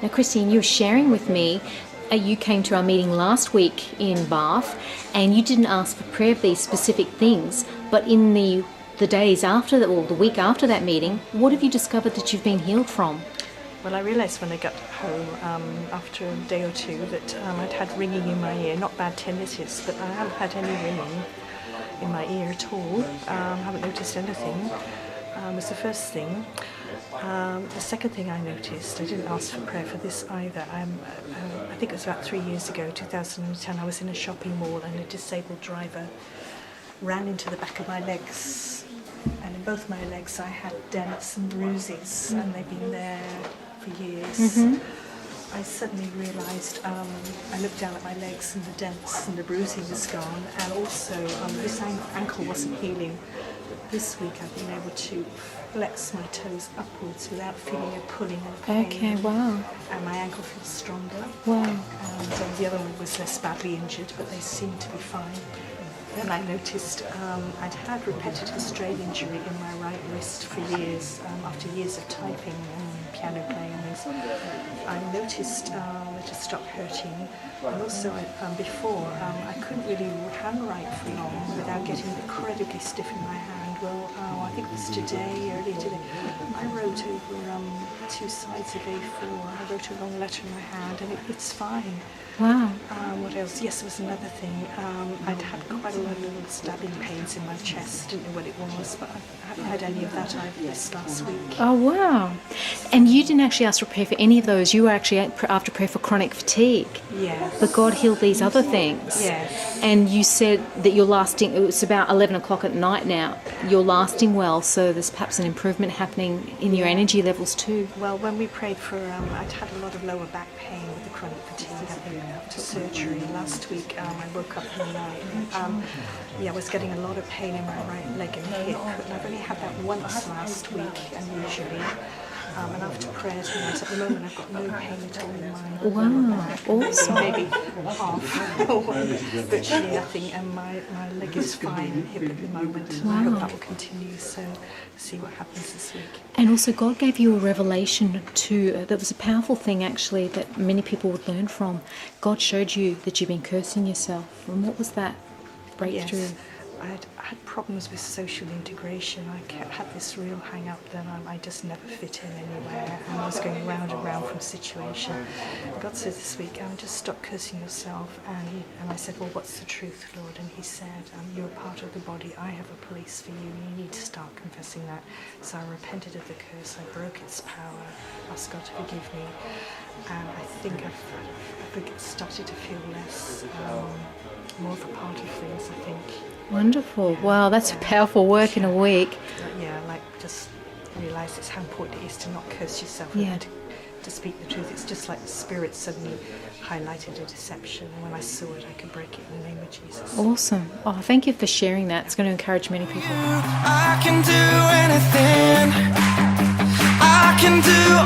Now, Christine, you were sharing with me, you came to our meeting last week in Bath, and you didn't ask for prayer for these specific things, but in the days after that, or the week after that meeting, what have you discovered that you've been healed from? Well, I realised when I got home after a day or two that I'd had ringing in my ear, not bad tinnitus, but I haven't had any ringing in my ear at all. Haven't noticed anything. Was the first thing. The second thing I noticed, I didn't ask for prayer for this either. I think it was about 3 years ago, 2010, I was in a shopping mall and a disabled driver ran into the back of my legs. And in both my legs I had dents and bruises, and they've been there for years. Mm-hmm. I suddenly realised, I looked down at my legs and the dents and the bruising was gone, and also this ankle wasn't healing. This week I've been able to flex my toes upwards without feeling a pulling and pain. Okay, wow. And my ankle feels stronger. Wow. And the other one was less badly injured, but they seem to be fine. Then I noticed I'd had repetitive strain injury in my right wrist for years, after years of typing and piano playing and things. I noticed it had stopped hurting, and also before I couldn't really handwrite for long without getting incredibly stiff in my hand. Well, I think it was earlier today, I wrote over 2 sides of A4. I wrote a long letter in my hand, and it's fine. Wow. What else? Yes, there was another thing. I'd had quite a lot of little stabbing pains in my chest. Didn't know what it was, but I haven't had any of that either this last week. Oh, wow. And you didn't actually ask for prayer for any of those. You were actually after prayer for chronic fatigue. Yes. But God healed these other things. Yes. And you said that you're lasting, it was about 11 o'clock at night now. You're lasting well, so there's perhaps an improvement happening in your energy levels too. Well, when we prayed for, I'd had a lot of lower back pain with the chronic fatigue. I've been after surgery. Last week I woke up in the night and I was getting a lot of pain in my right leg and hip. And I've only had that once last week, unusually. And after prayer tonight, at the moment I've got no pain at all in my back. Awesome. Maybe half, virtually nothing, and my leg is fine and hip at the moment. Wow. I hope that will continue, so see what happens this week. And also God gave you a revelation too. That was a powerful thing actually that many people would learn from. God showed you that you've been cursing yourself. And what was that breakthrough? Yes. I had problems with social integration. I had this real hang-up that I just never fit in anywhere, and I was going round and round from situation. God said this week, just stop cursing yourself, and I said, well, what's the truth, Lord? And he said, you're a part of the body, I have a place for you, and you need to start confessing that. So I repented of the curse, I broke its power, asked God to forgive me, and I think I've started to feel less, more of a part of things, I think. Wonderful. Wow, that's a powerful work in a week. Yeah, like just realise it's how important it is to not curse yourself, to speak the truth. It's just like the Spirit suddenly highlighted a deception, and when I saw it I could break it in the name of Jesus. Awesome. Oh, thank you for sharing that. It's going to encourage many people. I can do anything. I can do